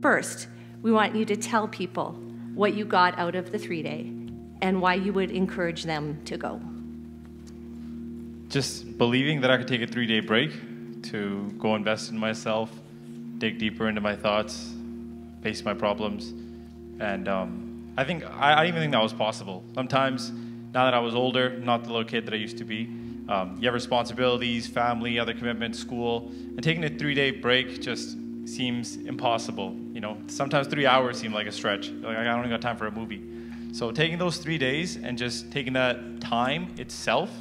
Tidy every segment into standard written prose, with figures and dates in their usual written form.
First, we want you to tell people what you got out of the 3-day and why you would encourage them to go. Just believing that I could take a 3-day break to go invest in myself, dig deeper into my thoughts, face my problems. And I didn't even think that was possible. Sometimes, now that I was older, not the little kid that I used to be, you have responsibilities, family, other commitments, school, and taking a 3-day break just seems impossible. You know, sometimes 3 hours seem like a stretch. Like, I don't even got time for a movie. So taking those 3 days and just taking that time itself,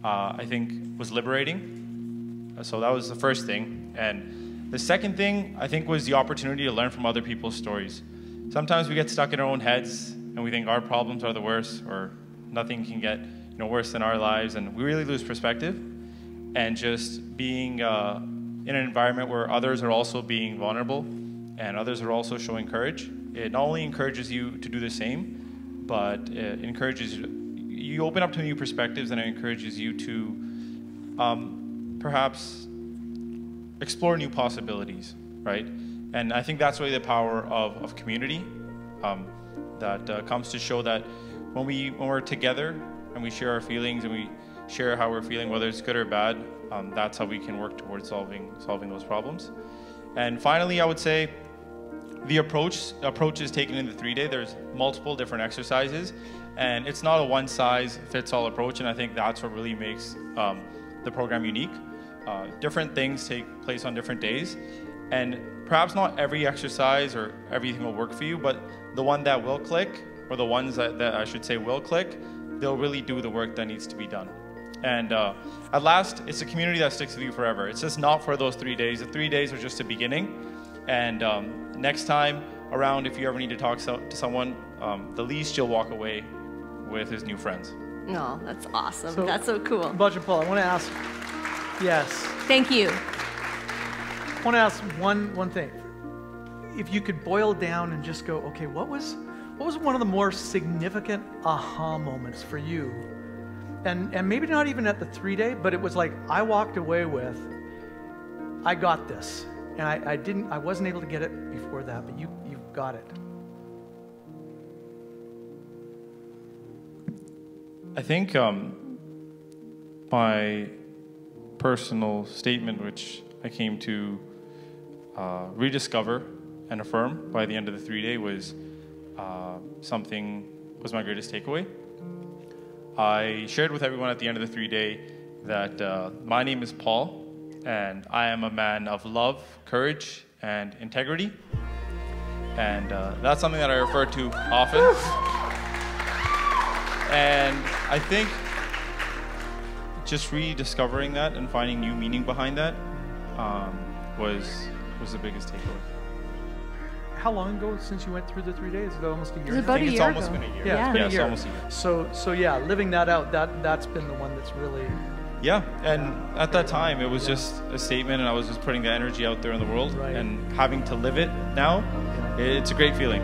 I think was liberating. So that was the first thing. And the second thing, I think, was the opportunity to learn from other people's stories. Sometimes we get stuck in our own heads and we think our problems are the worst, or nothing can get worse than our lives, and we really lose perspective. And just being in an environment where others are also being vulnerable and others are also showing courage, it not only encourages you to do the same, but it encourages you open up to new perspectives, and it encourages you to perhaps explore new possibilities, right? And I think that's really the power of community, that comes to show that when we're together and we share our feelings and we share how we're feeling, whether it's good or bad, that's how we can work towards solving those problems. And finally, I would say the approaches taken in the 3-day, there's multiple different exercises, and it's not a one-size-fits-all approach, and I think that's what really makes the program unique. Different things take place on different days, and perhaps not every exercise or everything will work for you, but the one that will click, or the ones that I should say will click, they'll really do the work that needs to be done. And at last, it's a community that sticks with you forever. It's just not for those 3 days. The 3 days are just a beginning. And next time around, if you ever need to talk to someone, the least you'll walk away with is new friends. No, that's awesome. That's so cool. Bhajanpal, I want to ask, yes. Thank you. I want to ask one thing. If you could boil down and just go, okay, what was one of the more significant aha moments for you? And maybe not even at the 3-day, but it was like I walked away with, I got this. And I wasn't able to get it before that, but you got it. I think my personal statement, which I came to rediscover and affirm by the end of the 3-day, was my greatest takeaway. I shared with everyone at the end of the 3-day that my name is Paul, and I am a man of love, courage, and integrity. And that's something that I refer to often. And I think just rediscovering that and finding new meaning behind that was the biggest takeaway. How long ago since you went through the 3 days? Is it almost a year? It was about a year It's almost ago. been a year. Yeah, it's been a year. Almost a year. So yeah, living that out, that's been the one that's really... Yeah, and at that time, it was just a statement, and I was just putting the energy out there in the world, Right. and having to live it now, it's a great feeling.